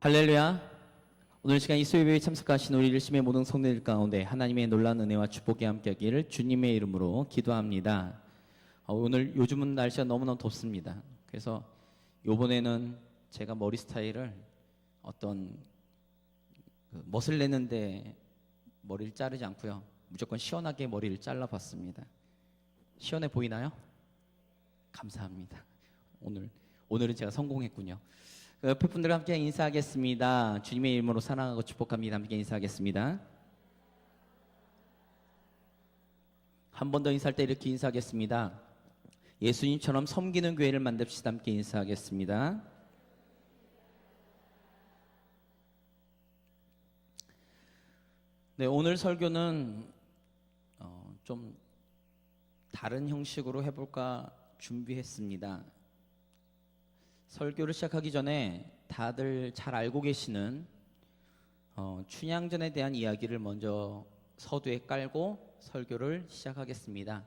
할렐루야. 오늘 시간 이 수요예배에 참석하신 우리 일심의 모든 성도들 가운데 하나님의 놀라운 은혜와 축복이 함께하기를 주님의 이름으로 기도합니다. 오늘 요즘은 날씨가 너무너무 덥습니다. 그래서 요번에는 제가 머리 스타일을 어떤 멋을 내는데 머리를 자르지 않고요, 무조건 시원하게 머리를 잘라봤습니다. 시원해 보이나요? 감사합니다. 오늘은 제가 성공했군요. 옆에 분들과 함께 인사하겠습니다. 주님의 이름으로 사랑하고 축복합니다. 함께 인사하겠습니다. 한 번 더 인사할 때 이렇게 인사하겠습니다. 예수님처럼 섬기는 교회를 만듭시다. 함께 인사하겠습니다. 네, 오늘 설교는 좀 다른 형식으로 해볼까 준비했습니다. 설교를 시작하기 전에 다들 잘 알고 계시는 춘향전에 대한 이야기를 먼저 서두에 깔고 설교를 시작하겠습니다.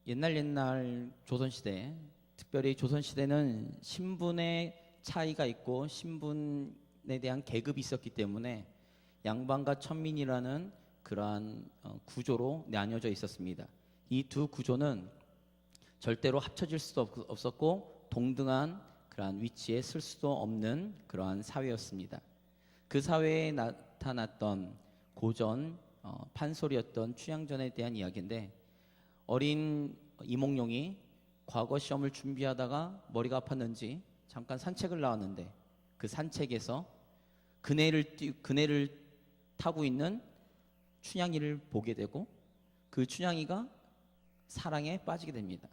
옛날 조선시대, 특별히 조선시대는 신분의 차이가 있고 신분에 대한 계급이 있었기 때문에 양반과 천민이라는 그러한 구조로 나뉘어져 있었습니다. 이 두 구조는 절대로 합쳐질 수도 없었고 동등한 그러한 위치에 설 수도 없는 그러한 사회였습니다. 그 사회에 나타났던 고전 판소리였던 춘향전에 대한 이야기인데, 어린 이몽룡이 과거 시험을 준비하다가 머리가 아팠는지 잠깐 산책을 나왔는데 그 산책에서 그네를 타고 있는 춘향이를 보게 되고 그 춘향이가 사랑에 빠지게 됩니다.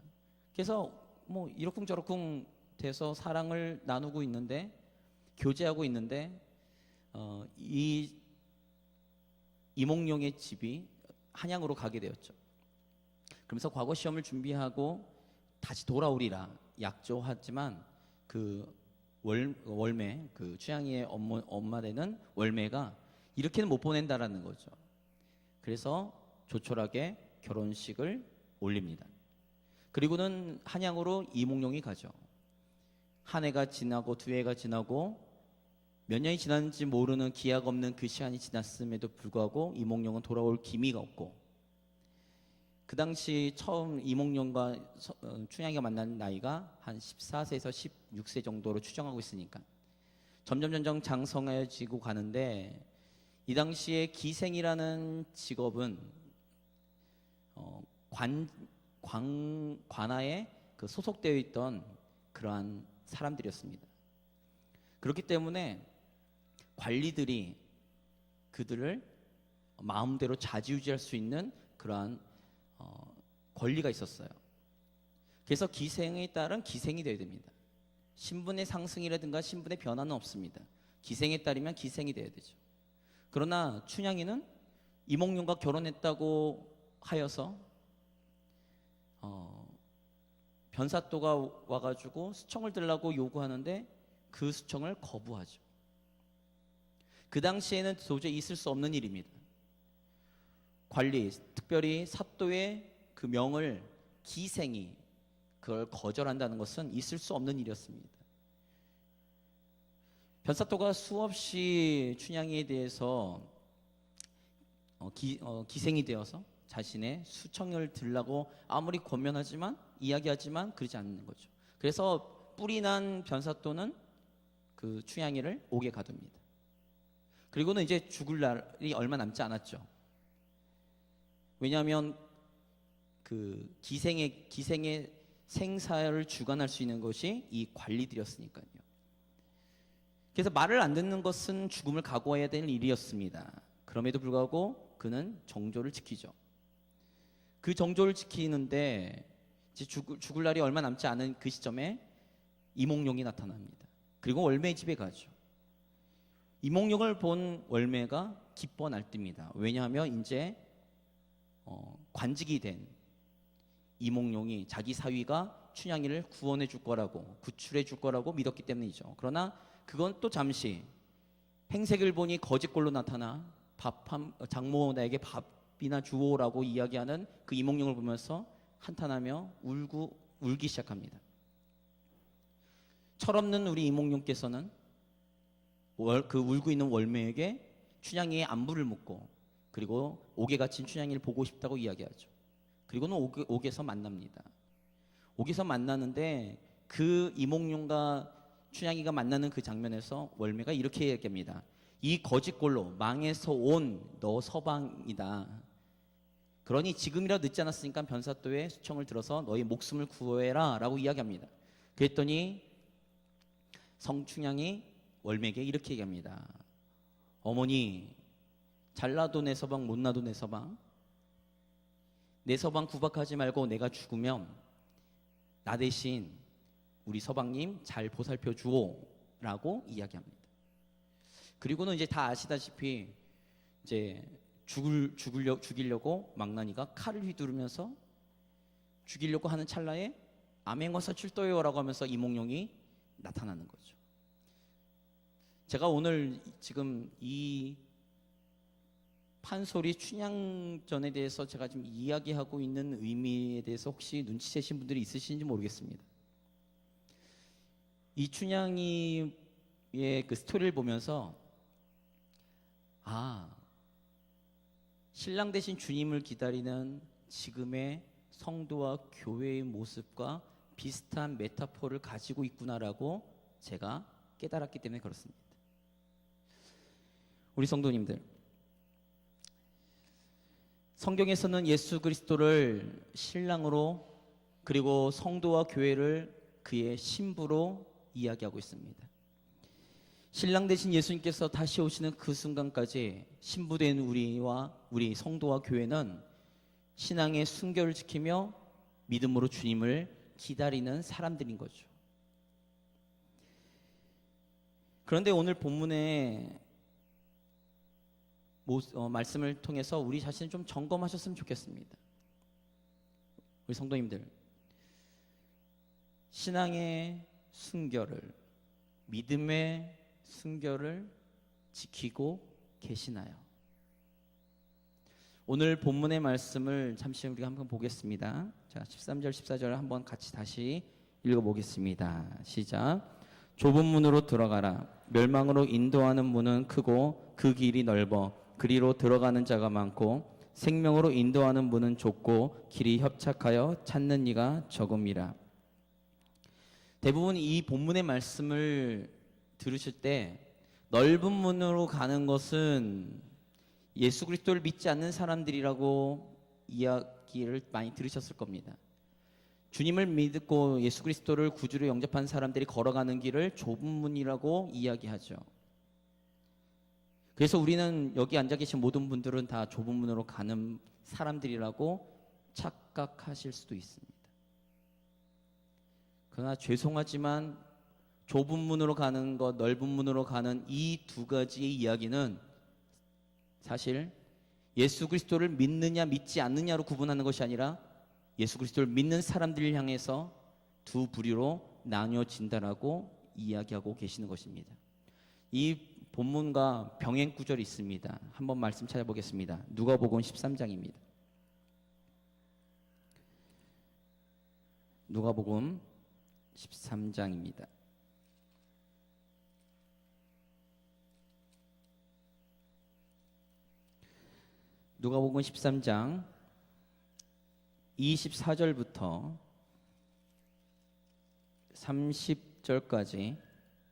그래서 뭐 이러쿵저러쿵 돼서 사랑을 나누고 있는데, 교제하고 있는데 이 이몽룡의 집이 한양으로 가게 되었죠. 그러면서 과거 시험을 준비하고 다시 돌아오리라 약조하지만 그 월매, 그 춘향이의 엄마 되는 월매가 이렇게는 못 보낸다라는 거죠. 그래서 조촐하게 결혼식을 올립니다. 그리고는 한양으로 이몽룡이 가죠. 한 해가 지나고 두 해가 지나고 몇 년이 지났는지 모르는 기약 없는 그 시간이 지났음에도 불구하고 이몽룡은 돌아올 기미가 없고, 그 당시 처음 이몽룡과 춘향이가 만난 나이가 한 14세에서 16세 정도로 추정하고 있으니까 점점 장성해지고 가는데, 이 당시에 기생이라는 직업은 관아에 소속되어 있던 그러한 사람들이었습니다. 그렇기 때문에 관리들이 그들을 마음대로 좌지우지할 수 있는 그러한 권리가 있었어요. 그래서 기생에 따른 기생이 되어야 됩니다. 신분의 상승이라든가 신분의 변화는 없습니다. 기생에 따르면 기생이 되어야 되죠. 그러나 춘향이는 이몽룡과 결혼했다고 하여서 변사또가 와가지고 수청을 들라고 요구하는데 그 수청을 거부하죠. 그 당시에는 도저히 있을 수 없는 일입니다. 관리, 특별히 사또의 그 명을 기생이 그걸 거절한다는 것은 있을 수 없는 일이었습니다. 변사또가 수없이 춘향이에 대해서 기생이 되어서 자신의 수청을 들라고 아무리 권면하지만 이야기하지만 그러지 않는 거죠. 그래서 뿔이 난 변사또는 그 춘향이를 옥에 가둡니다. 그리고는 이제 죽을 날이 얼마 남지 않았죠. 왜냐하면 그 기생의 생사를 주관할 수 있는 것이 이 관리들이었으니까요. 그래서 말을 안 듣는 것은 죽음을 각오해야 되는 일이었습니다. 그럼에도 불구하고 그는 정조를 지키죠. 그 정조를 지키는데 이제 죽을 날이 얼마 남지 않은 그 시점에 이몽룡이 나타납니다. 그리고 월매 집에 가죠. 이몽룡을 본 월매가 기뻐 날뜁니다. 왜냐하면 이제 관직이 된 이몽룡이 자기 사위가 춘향이를 구원해 줄 거라고, 구출해 줄 거라고 믿었기 때문이죠. 그러나 그건 또 잠시, 행색을 보니 거짓골로 나타나 장모 나에게 밥이나 주오라고 이야기하는 그 이몽룡을 보면서 한탄하며 울기 시작합니다. 철없는 우리 이몽룡께서는 그 울고 있는 월매에게 춘향이의 안부를 묻고 그리고 옥에 갇힌 춘향이를 보고 싶다고 이야기하죠. 그리고는 옥에서 만납니다. 옥에서 만나는데 그 이몽룡과 춘향이가 만나는 그 장면에서 월매가 이렇게 얘기합니다. 이 거짓골로 망에서 온 너 서방이다. 그러니 지금이라도 늦지 않았으니까 변사또의 수청을 들어서 너의 목숨을 구해라 라고 이야기합니다. 그랬더니 성춘향이 월매에게 이렇게 얘기합니다. 어머니, 잘나도 내 서방, 못나도 내 서방. 내 서방 구박하지 말고 내가 죽으면 나 대신 우리 서방님 잘 보살펴 주오 라고 이야기합니다. 그리고는 이제 다 아시다시피 이제 죽이려고 망나니가 칼을 휘두르면서 죽이려고 하는 찰나에 암행어사 출도요 라고 하면서 이몽룡이 나타나는 거죠. 제가 오늘 지금 이 판소리 춘향전에 대해서 제가 지금 이야기하고 있는 의미에 대해서 혹시 눈치채신 분들이 있으신지 모르겠습니다. 이 춘향이의 그 스토리를 보면서 신랑 대신 주님을 기다리는 지금의 성도와 교회의 모습과 비슷한 메타포를 가지고 있구나라고 제가 깨달았기 때문에 그렇습니다. 우리 성도님들, 성경에서는 예수 그리스도를 신랑으로 그리고 성도와 교회를 그의 신부로 이야기하고 있습니다. 신랑 대신 예수님께서 다시 오시는 그 순간까지 신부된 우리 성도와 교회는 신앙의 순결을 지키며 믿음으로 주님을 기다리는 사람들인 거죠. 그런데 오늘 본문의 말씀을 통해서 우리 자신을 좀 점검하셨으면 좋겠습니다. 우리 성도님들, 신앙의 순결을, 믿음의 순결을 지키고 계시나요? 오늘 본문의 말씀을 잠시 우리가 한번 보겠습니다. 자, 13절 14절 한번 같이 다시 읽어보겠습니다. 시작. 좁은 문으로 들어가라. 멸망으로 인도하는 문은 크고 그 길이 넓어 그리로 들어가는 자가 많고 생명으로 인도하는 문은 좁고 길이 협착하여 찾는 이가 적음이라. 대부분 이 본문의 말씀을 들으실 때 넓은 문으로 가는 것은 예수 그리스도를 믿지 않는 사람들이라고 이야기를 많이 들으셨을 겁니다. 주님을 믿고 예수 그리스도를 구주로 영접한 사람들이 걸어가는 길을 좁은 문이라고 이야기하죠. 그래서 우리는 여기 앉아 계신 모든 분들은 다 좁은 문으로 가는 사람들이라고 착각하실 수도 있습니다. 그러나 죄송하지만 좁은 문으로 가는 것, 넓은 문으로 가는 이 두 가지의 이야기는 사실 예수 그리스도를 믿느냐 믿지 않느냐로 구분하는 것이 아니라 예수 그리스도를 믿는 사람들을 향해서 두 부류로 나뉘어진다라고 이야기하고 계시는 것입니다. 이 본문과 병행 구절이 있습니다. 한번 말씀 찾아보겠습니다. 누가복음 13장입니다. 누가복음 13장입니다. 누가복음 13장 24절부터 30절까지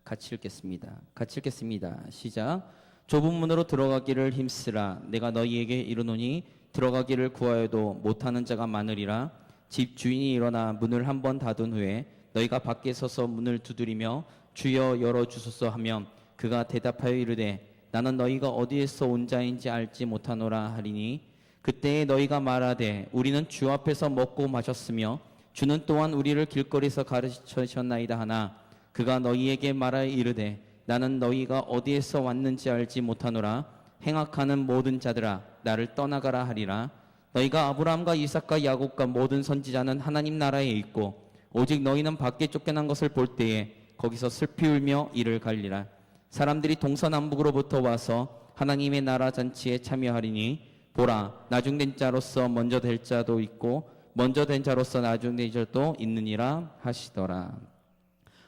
같이 읽겠습니다. 같이 읽겠습니다. 시작. 좁은 문으로 들어가기를 힘쓰라. 내가 너희에게 이르노니 들어가기를 구하여도 못하는 자가 많으리라. 집 주인이 일어나 문을 한번 닫은 후에 너희가 밖에 서서 문을 두드리며 주여 열어주소서 하면 그가 대답하여 이르되 나는 너희가 어디에서 온 자인지 알지 못하노라 하리니 그때에 너희가 말하되 우리는 주 앞에서 먹고 마셨으며 주는 또한 우리를 길거리에서 가르치셨나이다 하나 그가 너희에게 말하여 이르되 나는 너희가 어디에서 왔는지 알지 못하노라. 행악하는 모든 자들아 나를 떠나가라 하리라. 너희가 아브라함과 이삭과 야곱과 모든 선지자는 하나님 나라에 있고 오직 너희는 밖에 쫓겨난 것을 볼 때에 거기서 슬피 울며 이를 갈리라. 사람들이 동서남북으로부터 와서 하나님의 나라 잔치에 참여하리니 보라 나중된 자로서 먼저 될 자도 있고 먼저 된 자로서 나중된 자도 있느니라 하시더라.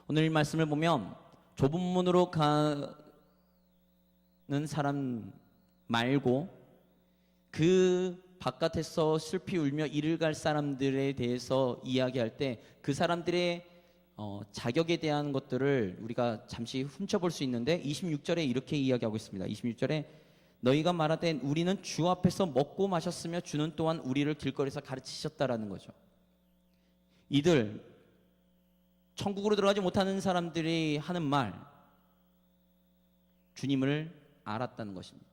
오늘 이 말씀을 보면 좁은 문으로 가는 사람 말고 그 바깥에서 슬피 울며 이를 갈 사람들에 대해서 이야기할 때 그 사람들의 자격에 대한 것들을 우리가 잠시 훔쳐볼 수 있는데 26절에 이렇게 이야기하고 있습니다. 26절에 너희가 말하되 우리는 주 앞에서 먹고 마셨으며 주는 또한 우리를 길거리에서 가르치셨다라는 거죠. 이들 천국으로 들어가지 못하는 사람들이 하는 말, 주님을 알았다는 것입니다.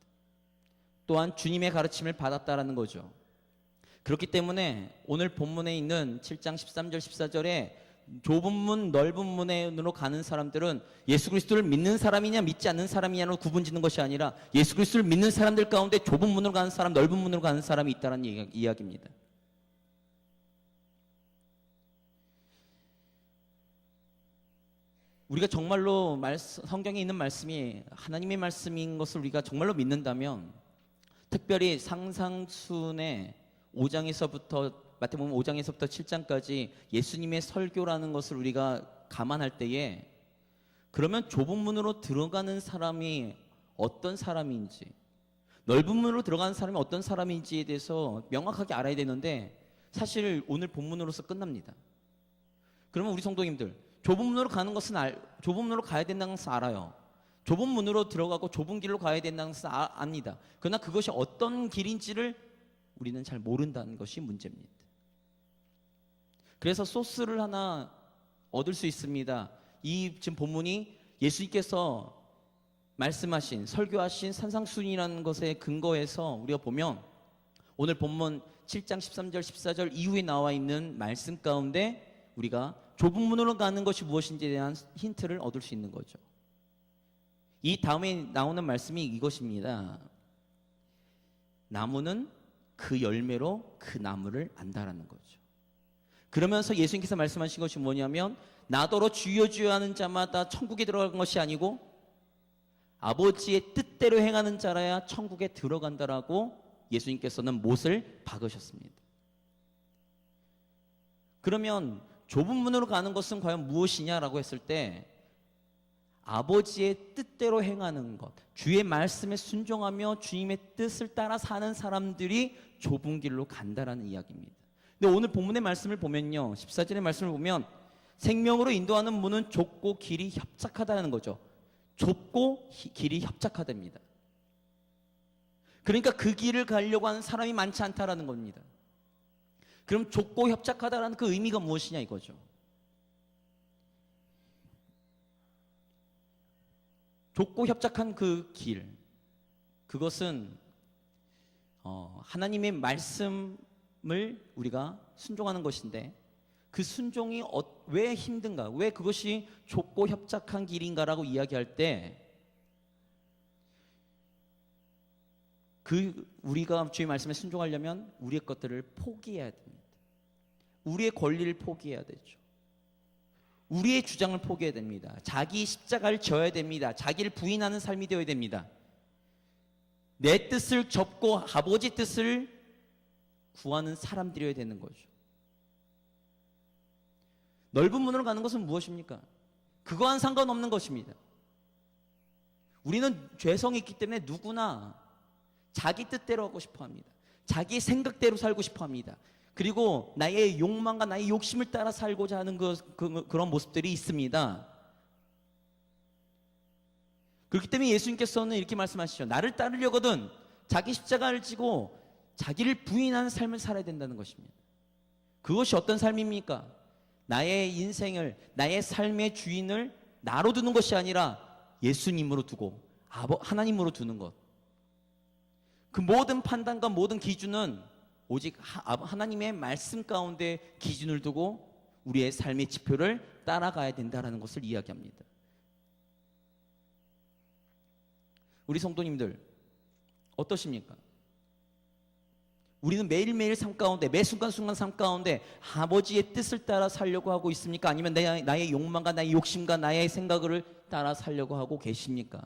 또한 주님의 가르침을 받았다라는 거죠. 그렇기 때문에 오늘 본문에 있는 7장 13절 14절에 좁은 문 넓은 문으로 가는 사람들은 예수 그리스도를 믿는 사람이냐 믿지 않는 사람이냐로 구분짓는 것이 아니라 예수 그리스도를 믿는 사람들 가운데 좁은 문으로 가는 사람, 넓은 문으로 가는 사람이 있다는 이야기입니다. 우리가 정말로 성경에 있는 말씀이 하나님의 말씀인 것을 우리가 정말로 믿는다면, 특별히 상상순의 5장에서부터 마태복음 5장에서부터 7장까지 예수님의 설교라는 것을 우리가 감안할 때에, 그러면 좁은 문으로 들어가는 사람이 어떤 사람인지, 넓은 문으로 들어가는 사람이 어떤 사람인지에 대해서 명확하게 알아야 되는데, 사실 오늘 본문으로서 끝납니다. 그러면 우리 성도님들, 좁은 문으로 가는 것은 좁은 문으로 가야 된다는 것을 알아요. 좁은 문으로 들어가고 좁은 길로 가야 된다는 것을 압니다. 그러나 그것이 어떤 길인지를 우리는 잘 모른다는 것이 문제입니다. 그래서 소스를 하나 얻을 수 있습니다. 이 지금 본문이 예수님께서 말씀하신, 설교하신 산상순이라는 것에 근거해서 우리가 보면 오늘 본문 7장 13절 14절 이후에 나와 있는 말씀 가운데 우리가 좁은 문으로 가는 것이 무엇인지에 대한 힌트를 얻을 수 있는 거죠. 이 다음에 나오는 말씀이 이것입니다. 나무는 그 열매로 그 나무를 안다라는 거죠. 그러면서 예수님께서 말씀하신 것이 뭐냐면, 나더러 주여 주여 하는 자마다 천국에 들어가는 것이 아니고 아버지의 뜻대로 행하는 자라야 천국에 들어간다라고 예수님께서는 못을 박으셨습니다. 그러면 좁은 문으로 가는 것은 과연 무엇이냐라고 했을 때, 아버지의 뜻대로 행하는 것, 주의 말씀에 순종하며 주님의 뜻을 따라 사는 사람들이 좁은 길로 간다라는 이야기입니다. 근데 오늘 본문의 말씀을 보면요, 14절의 말씀을 보면 생명으로 인도하는 문은 좁고 길이 협착하다는 거죠. 좁고 길이 협착하답니다. 그러니까 그 길을 가려고 하는 사람이 많지 않다라는 겁니다. 그럼 좁고 협착하다라는 그 의미가 무엇이냐 이거죠. 좁고 협착한 그 길, 그것은 하나님의 말씀을 우리가 순종하는 것인데, 그 순종이 왜 힘든가, 왜 그것이 좁고 협착한 길인가라고 이야기할 때, 우리가 주의 말씀에 순종하려면 우리의 것들을 포기해야 됩니다. 우리의 권리를 포기해야 되죠. 우리의 주장을 포기해야 됩니다. 자기 십자가를 져야 됩니다. 자기를 부인하는 삶이 되어야 됩니다. 내 뜻을 접고 아버지 뜻을 구하는 사람들이어야 되는 거죠. 넓은 문으로 가는 것은 무엇입니까? 그거와는 상관없는 것입니다. 우리는 죄성이 있기 때문에 누구나 자기 뜻대로 하고 싶어 합니다. 자기 생각대로 살고 싶어 합니다. 그리고 나의 욕망과 나의 욕심을 따라 살고자 하는 그런 모습들이 있습니다. 그렇기 때문에 예수님께서는 이렇게 말씀하시죠. 나를 따르려거든 자기 십자가를 지고 자기를 부인하는 삶을 살아야 된다는 것입니다. 그것이 어떤 삶입니까? 나의 인생을, 나의 삶의 주인을 나로 두는 것이 아니라 예수님으로 두고 하나님으로 두는 것. 그 모든 판단과 모든 기준은 오직 하나님의 말씀 가운데 기준을 두고 우리의 삶의 지표를 따라가야 된다는 것을 이야기합니다. 우리 성도님들 어떠십니까? 우리는 매일매일 삶 가운데, 매 순간순간 삶 가운데 아버지의 뜻을 따라 살려고 하고 있습니까? 아니면 나의 욕망과 나의 욕심과 나의 생각을 따라 살려고 하고 계십니까?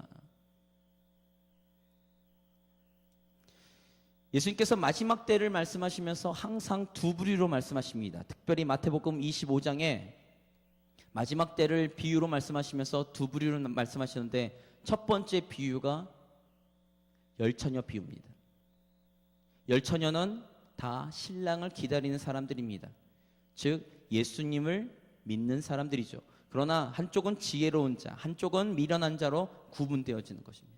예수님께서 마지막 때를 말씀하시면서 항상 두 부류로 말씀하십니다. 특별히 마태복음 25장에 마지막 때를 비유로 말씀하시면서 두 부류로 말씀하시는데 첫 번째 비유가 열처녀 비유입니다. 열처녀는 다 신랑을 기다리는 사람들입니다. 즉 예수님을 믿는 사람들이죠. 그러나 한쪽은 지혜로운 자, 한쪽은 미련한 자로 구분되어지는 것입니다.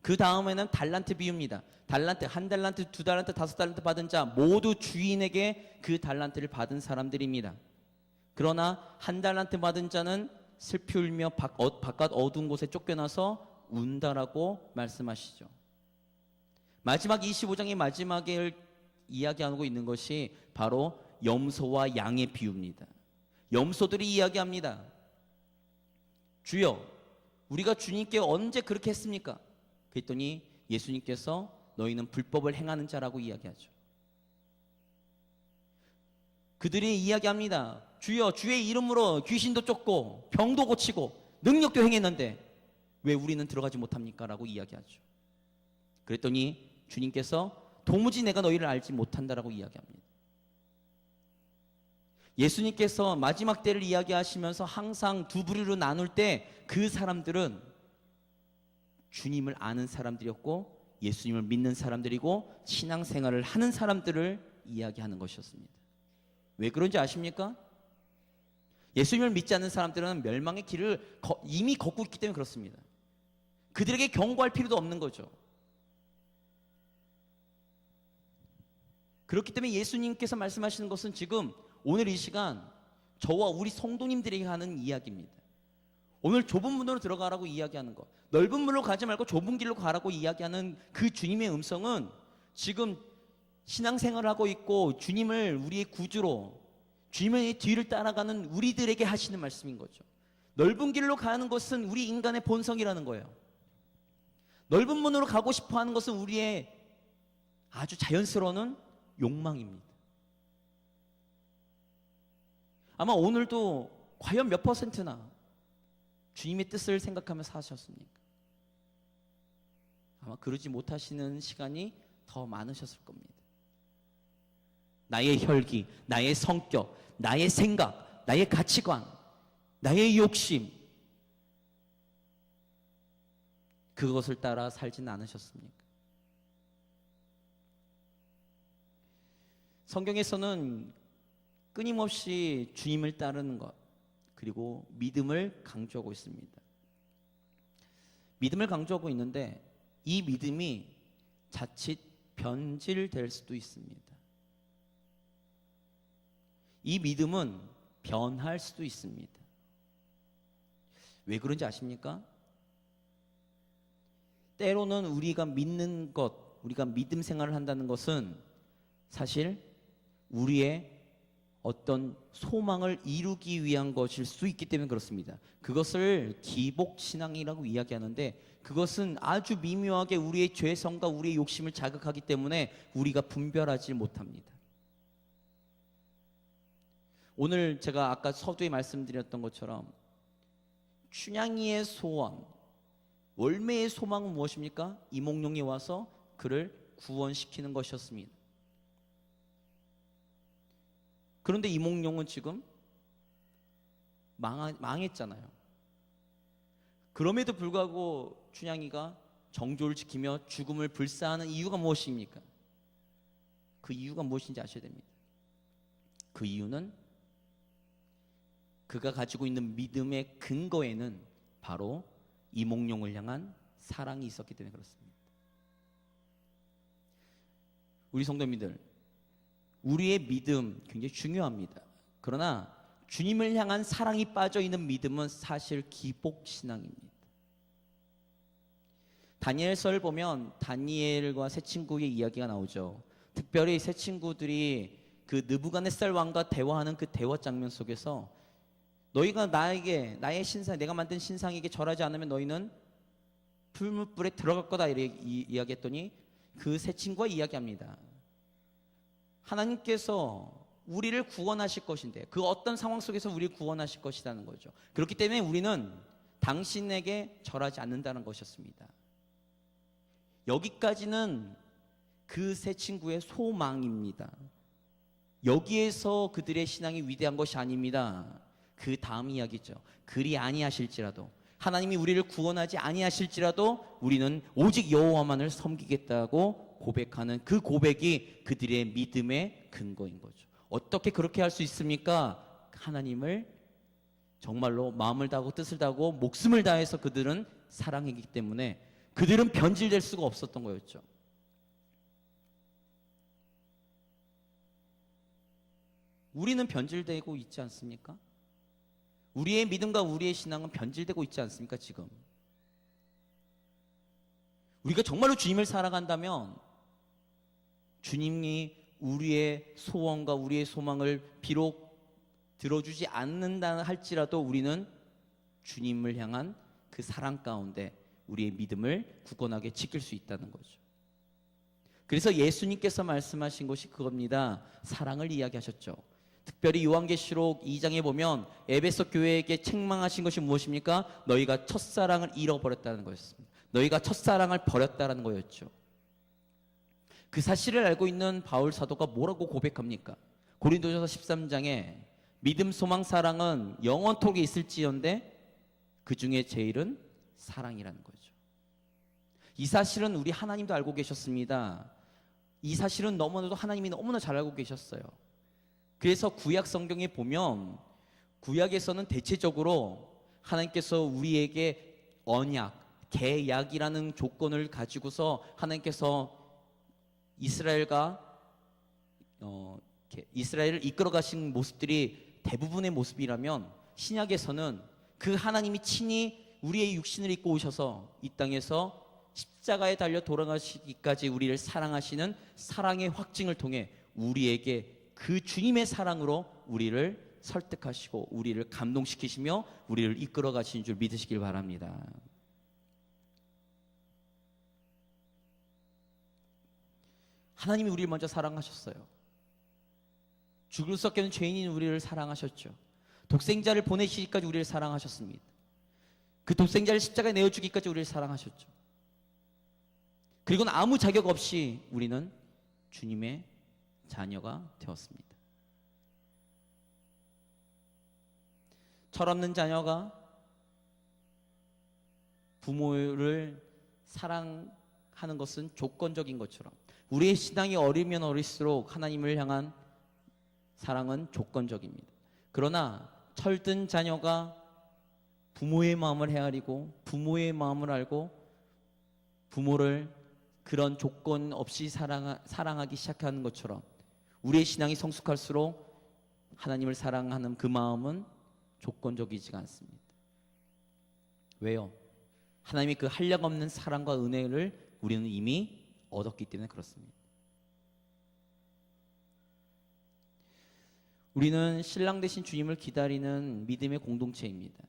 그 다음에는 달란트 비유입니다. 달란트, 한 달란트, 두 달란트, 다섯 달란트 받은 자 모두 주인에게 그 달란트를 받은 사람들입니다. 그러나 한 달란트 받은 자는 슬피 울며 바깥 어두운 곳에 쫓겨나서 운다라고 말씀하시죠. 마지막 25장의 마지막을 이야기하고 있는 것이 바로 염소와 양의 비유입니다. 염소들이 이야기합니다. 주여, 우리가 주님께 언제 그렇게 했습니까? 그랬더니 예수님께서 너희는 불법을 행하는 자라고 이야기하죠. 그들이 이야기합니다. 주여, 주의 이름으로 귀신도 쫓고 병도 고치고 능력도 행했는데 왜 우리는 들어가지 못합니까? 라고 이야기하죠. 그랬더니 주님께서 도무지 내가 너희를 알지 못한다라고 이야기합니다. 예수님께서 마지막 때를 이야기하시면서 항상 두 부류로 나눌 때 그 사람들은 주님을 아는 사람들이었고 예수님을 믿는 사람들이고 신앙생활을 하는 사람들을 이야기하는 것이었습니다. 왜 그런지 아십니까? 예수님을 믿지 않는 사람들은 멸망의 길을 이미 걷고 있기 때문에 그렇습니다. 그들에게 경고할 필요도 없는 거죠. 그렇기 때문에 예수님께서 말씀하시는 것은 지금 오늘 이 시간 저와 우리 성도님들에게 하는 이야기입니다. 오늘 좁은 문으로 들어가라고 이야기하는 것, 넓은 문으로 가지 말고 좁은 길로 가라고 이야기하는 그 주님의 음성은 지금 신앙생활을 하고 있고 주님을 우리의 구주로 주님의 뒤를 따라가는 우리들에게 하시는 말씀인 거죠. 넓은 길로 가는 것은 우리 인간의 본성이라는 거예요. 넓은 문으로 가고 싶어 하는 것은 우리의 아주 자연스러운 욕망입니다. 아마 오늘도 과연 몇 퍼센트나 주님의 뜻을 생각하며 사셨습니까? 아마 그러지 못하시는 시간이 더 많으셨을 겁니다. 나의 혈기, 나의 성격, 나의 생각, 나의 가치관, 나의 욕심, 그것을 따라 살지는 않으셨습니까? 성경에서는 끊임없이 주님을 따르는 것, 그리고 믿음을 강조하고 있습니다. 믿음을 강조하고 있는데 이 믿음이 자칫 변질될 수도 있습니다. 이 믿음은 변할 수도 있습니다. 왜 그런지 아십니까? 때로는 우리가 믿는 것, 우리가 믿음 생활을 한다는 것은 사실 우리의 어떤 소망을 이루기 위한 것일 수 있기 때문에 그렇습니다. 그것을 기복신앙이라고 이야기하는데 그것은 아주 미묘하게 우리의 죄성과 우리의 욕심을 자극하기 때문에 우리가 분별하지 못합니다. 오늘 제가 아까 서두에 말씀드렸던 것처럼 춘향이의 소원, 월매의 소망은 무엇입니까? 이몽룡이 와서 그를 구원시키는 것이었습니다. 그런데 이몽룡은 지금 망했잖아요. 그럼에도 불구하고 춘향이가 정조를 지키며 죽음을 불사하는 이유가 무엇입니까? 그 이유가 무엇인지 아셔야 됩니다. 그 이유는 그가 가지고 있는 믿음의 근거에는 바로 이몽룡을 향한 사랑이 있었기 때문에 그렇습니다. 우리 성도님들, 우리의 믿음 굉장히 중요합니다. 그러나 주님을 향한 사랑이 빠져있는 믿음은 사실 기복신앙입니다. 다니엘서를 보면 다니엘과 세 친구의 이야기가 나오죠. 특별히 세 친구들이 그 느부갓네살 왕과 대화하는 그 대화 장면 속에서 너희가 나의 신상, 내가 만든 신상에게 절하지 않으면 너희는 풀무불에 들어갈 거다 이렇게 이야기했더니 그 세 친구가 이야기합니다. 하나님께서 우리를 구원하실 것인데 그 어떤 상황 속에서 우리를 구원하실 것이라는 거죠. 그렇기 때문에 우리는 당신에게 절하지 않는다는 것이었습니다. 여기까지는 그 세 친구의 소망입니다. 여기에서 그들의 신앙이 위대한 것이 아닙니다. 그 다음 이야기죠. 그리 아니하실지라도, 하나님이 우리를 구원하지 아니하실지라도 우리는 오직 여호와만을 섬기겠다고 고백하는 그 고백이 그들의 믿음의 근거인 거죠. 어떻게 그렇게 할 수 있습니까? 하나님을 정말로 마음을 다하고 뜻을 다하고 목숨을 다해서 그들은 사랑했기 때문에 그들은 변질될 수가 없었던 거였죠. 우리는 변질되고 있지 않습니까? 우리의 믿음과 우리의 신앙은 변질되고 있지 않습니까, 지금? 우리가 정말로 주님을 사랑한다면 주님이 우리의 소원과 우리의 소망을 비록 들어주지 않는다 할지라도 우리는 주님을 향한 그 사랑 가운데 우리의 믿음을 굳건하게 지킬 수 있다는 거죠. 그래서 예수님께서 말씀하신 것이 그겁니다. 사랑을 이야기하셨죠. 특별히 요한계시록 2장에 보면 에베소 교회에게 책망하신 것이 무엇입니까? 너희가 첫사랑을 잃어버렸다는 거였습니다. 너희가 첫사랑을 버렸다는 거였죠. 그 사실을 알고 있는 바울 사도가 뭐라고 고백합니까? 고린도전서 13장에 믿음, 소망, 사랑은 영원토록 있을지언데 그 중에 제일은 사랑이라는 거죠. 이 사실은 우리 하나님도 알고 계셨습니다. 이 사실은 너무나도 하나님이 너무나 잘 알고 계셨어요. 그래서 구약 성경에 보면 구약에서는 대체적으로 하나님께서 우리에게 언약, 계약이라는 조건을 가지고서 하나님께서 이스라엘을 이끌어 가신 모습들이 대부분의 모습이라면 신약에서는 그 하나님이 친히 우리의 육신을 입고 오셔서 이 땅에서 십자가에 달려 돌아가시기까지 우리를 사랑하시는 사랑의 확증을 통해 우리에게 그 주님의 사랑으로 우리를 설득하시고 우리를 감동시키시며 우리를 이끌어 가시는 줄 믿으시길 바랍니다. 하나님이 우리를 먼저 사랑하셨어요. 죽을 수 없는 죄인인 우리를 사랑하셨죠. 독생자를 보내시기까지 우리를 사랑하셨습니다. 그 독생자를 십자가에 내어주기까지 우리를 사랑하셨죠. 그리고는 아무 자격 없이 우리는 주님의 자녀가 되었습니다. 철없는 자녀가 부모를 사랑하는 것은 조건적인 것처럼 우리의 신앙이 어리면 어릴수록 하나님을 향한 사랑은 조건적입니다. 그러나 철든 자녀가 부모의 마음을 헤아리고 부모의 마음을 알고 부모를 그런 조건 없이 사랑하기 시작하는 것처럼 우리의 신앙이 성숙할수록 하나님을 사랑하는 그 마음은 조건적이지가 않습니다. 왜요? 하나님의 그 한량없는 사랑과 은혜를 우리는 이미 얻었기 때문에 그렇습니다. 우리는 신랑 되신 주님을 기다리는 믿음의 공동체입니다.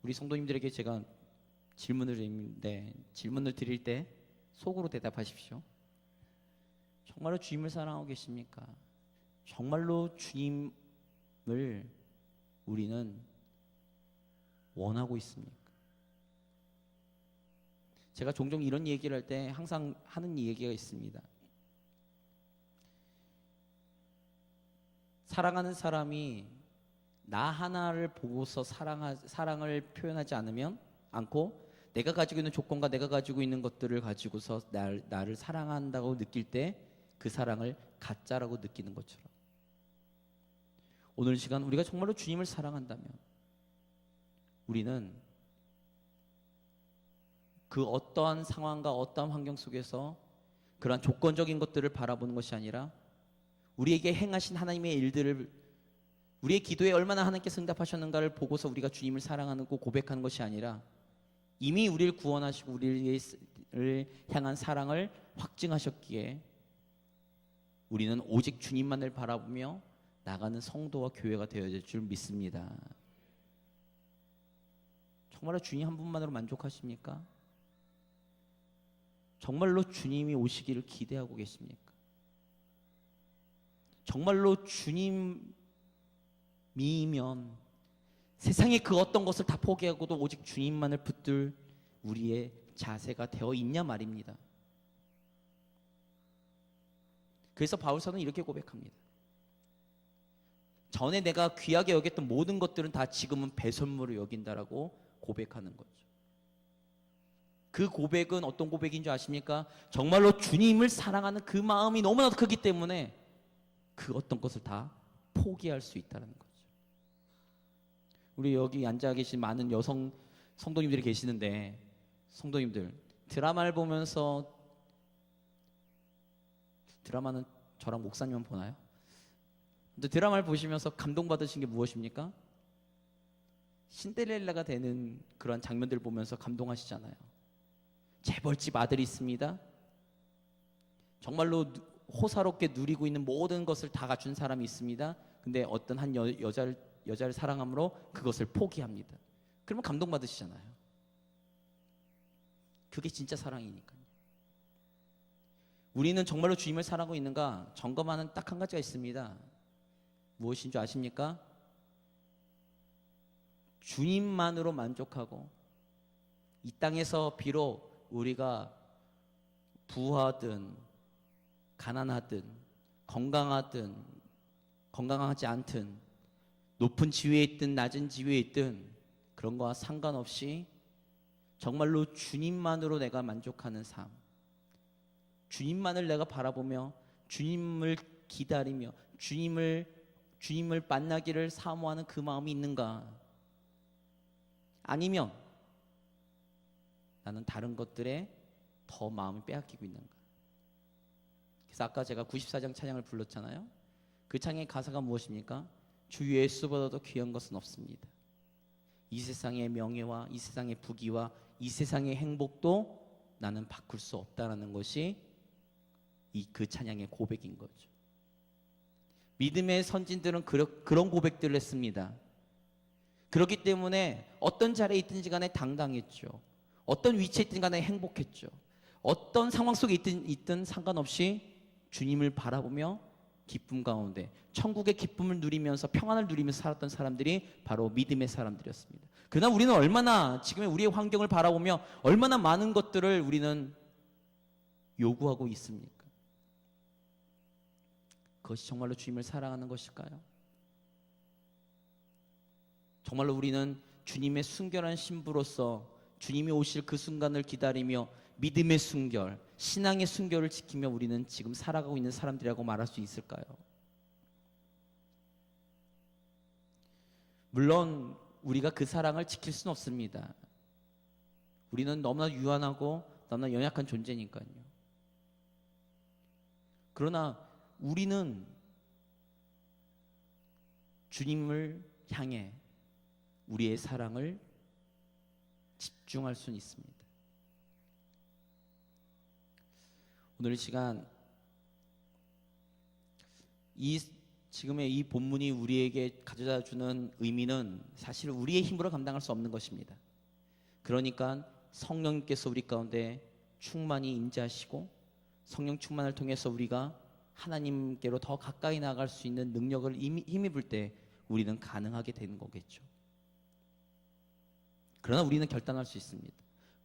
우리 성도님들에게 제가 질문을 드리는데 질문을 드릴 때 속으로 대답하십시오. 정말로 주님을 사랑하고 계십니까? 정말로 주님을 우리는 원하고 있습니까? 제가 종종 이런 얘기를 할 때 항상 하는 얘기가 있습니다. 사랑하는 사람이 나 하나를 보고서 사랑을 표현하지 않고 내가 가지고 있는 조건과 내가 가지고 있는 것들을 가지고서 나를 사랑한다고 느낄 때 그 사랑을 가짜라고 느끼는 것처럼 오늘 시간 우리가 정말로 주님을 사랑한다면 우리는 그 어떠한 상황과 어떠한 환경 속에서 그러한 조건적인 것들을 바라보는 것이 아니라 우리에게 행하신 하나님의 일들을 우리의 기도에 얼마나 하나님께서 응답하셨는가를 보고서 우리가 주님을 사랑하는 고 고백하는 것이 아니라 이미 우리를 구원하시고 우리를 향한 사랑을 확증하셨기에 우리는 오직 주님만을 바라보며 나가는 성도와 교회가 되어질 줄 믿습니다. 정말로 주님 한 분만으로 만족하십니까? 정말로 주님이 오시기를 기대하고 계십니까? 정말로 주님이면 세상의 그 어떤 것을 다 포기하고도 오직 주님만을 붙들 우리의 자세가 되어 있냐 말입니다. 그래서 바울서는 이렇게 고백합니다. 전에 내가 귀하게 여겼던 모든 것들은 다 지금은 배설물로 여긴다라고 고백하는 거죠. 그 고백은 어떤 고백인 줄 아십니까? 정말로 주님을 사랑하는 그 마음이 너무나 크기 때문에 그 어떤 것을 다 포기할 수 있다는 거죠. 우리 여기 앉아 계신 많은 여성 성도님들이 계시는데, 성도님들 드라마를 보면서, 드라마는 저랑 목사님만 보나요? 근데 드라마를 보시면서 감동받으신 게 무엇입니까? 신데렐라가 되는 그런 장면들을 보면서 감동하시잖아요. 재벌집 아들이 있습니다. 정말로 호사롭게 누리고 있는 모든 것을 다 갖춘 사람이 있습니다. 근데 어떤 한 여자를 사랑함으로 그것을 포기합니다. 그러면 감동받으시잖아요. 그게 진짜 사랑이니까요. 우리는 정말로 주님을 사랑하고 있는가 점검하는 딱 한 가지가 있습니다. 무엇인 줄 아십니까? 주님만으로 만족하고, 이 땅에서 비록 우리가 부하든 가난하든 건강하든 건강하지 않든 높은 지위에 있든 낮은 지위에 있든 그런 거와 상관없이 정말로 주님만으로 내가 만족하는 삶, 주님만을 내가 바라보며 주님을 기다리며 주님을 만나기를 사모하는 그 마음이 있는가? 아니면 나는 다른 것들에 더 마음을 빼앗기고 있는가? 그래서 아까 제가 94장 찬양을 불렀잖아요. 그 찬양의 가사가 무엇입니까? 주 예수보다도 귀한 것은 없습니다. 이 세상의 명예와 이 세상의 부귀와 이 세상의 행복도 나는 바꿀 수 없다라는 것이 그 찬양의 고백인 거죠. 믿음의 선진들은 그런 고백들을 했습니다. 그렇기 때문에 어떤 자리에 있든지 간에 당당했죠. 어떤 위치에 있든 간에 행복했죠. 어떤 상황 속에 있든 상관없이 주님을 바라보며 기쁨 가운데 천국의 기쁨을 누리면서 평안을 누리면서 살았던 사람들이 바로 믿음의 사람들이었습니다. 그러나 우리는 얼마나 지금의 우리의 환경을 바라보며 얼마나 많은 것들을 우리는 요구하고 있습니까? 그것이 정말로 주님을 사랑하는 것일까요? 정말로 우리는 주님의 순결한 신부로서 주님이 오실 그 순간을 기다리며 믿음의 순결, 신앙의 순결을 지키며 우리는 지금 살아가고 있는 사람들이라고 말할 수 있을까요? 물론 우리가 그 사랑을 지킬 수는 없습니다. 우리는 너무나 유한하고 너무나 연약한 존재니까요. 그러나 우리는 주님을 향해 우리의 사랑을 집중할 수는 있습니다. 오늘 이 시간 지금의 이 본문이 우리에게 가져다 주는 의미는 사실 우리의 힘으로 감당할 수 없는 것입니다. 그러니까 성령님께서 우리 가운데 충만히 임재하시고 성령 충만을 통해서 우리가 하나님께로 더 가까이 나아갈 수 있는 능력을 힘입을 때 우리는 가능하게 되는 거겠죠. 그러나 우리는 결단할 수 있습니다.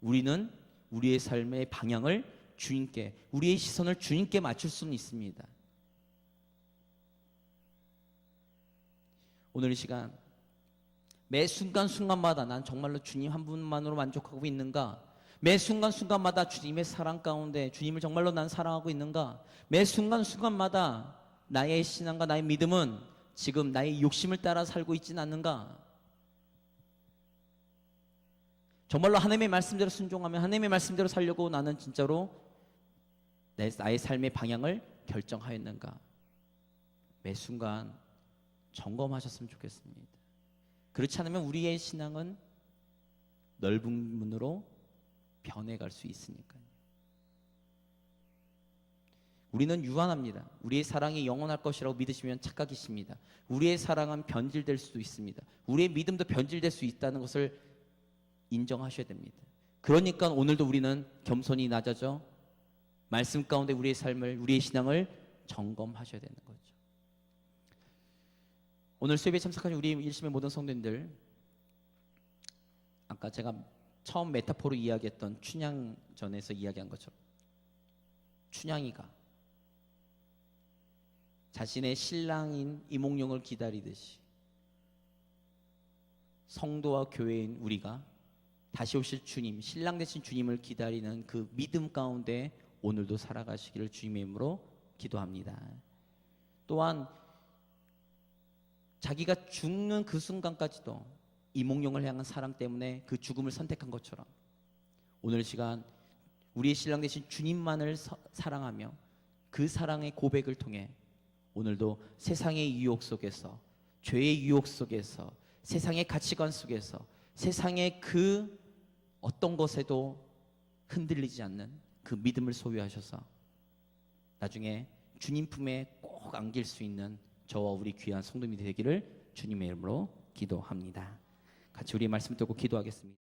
우리는 우리의 삶의 방향을 주님께, 우리의 시선을 주님께 맞출 수는 있습니다. 오늘 이 시간 매 순간순간마다 난 정말로 주님 한 분만으로 만족하고 있는가? 매 순간순간마다 주님의 사랑 가운데 주님을 정말로 난 사랑하고 있는가? 매 순간순간마다 나의 신앙과 나의 믿음은 지금 나의 욕심을 따라 살고 있지는 않는가? 정말로 하나님의 말씀대로 순종하며 하나님의 말씀대로 살려고 나는 진짜로 나의 삶의 방향을 결정하였는가? 매 순간 점검하셨으면 좋겠습니다. 그렇지 않으면 우리의 신앙은 넓은 문으로 변해갈 수 있으니까요. 우리는 유한합니다. 우리의 사랑이 영원할 것이라고 믿으시면 착각이십니다. 우리의 사랑은 변질될 수도 있습니다. 우리의 믿음도 변질될 수 있다는 것을 인정하셔야 됩니다. 그러니까 오늘도 우리는 겸손히 낮아져 말씀 가운데 우리의 삶을, 우리의 신앙을 점검하셔야 되는 거죠. 오늘 수요일에 참석하신 우리 일심의 모든 성도님들, 아까 제가 처음 메타포로 이야기했던 춘향전에서 이야기한 것처럼 춘향이가 자신의 신랑인 이몽룡을 기다리듯이 성도와 교회인 우리가 다시 오실 주님, 신랑 되신 주님을 기다리는 그 믿음 가운데 오늘도 살아가시기를 주님의 이름으로 기도합니다. 또한 자기가 죽는 그 순간까지도 이몽룡을 향한 사랑 때문에 그 죽음을 선택한 것처럼 오늘 시간 우리의 신랑 되신 주님만을 사랑하며 그 사랑의 고백을 통해 오늘도 세상의 유혹 속에서, 죄의 유혹 속에서, 세상의 가치관 속에서, 세상의 그 어떤 것에도 흔들리지 않는 그 믿음을 소유하셔서 나중에 주님 품에 꼭 안길 수 있는 저와 우리 귀한 성도님이 되기를 주님의 이름으로 기도합니다. 같이 우리 말씀 듣고 기도하겠습니다.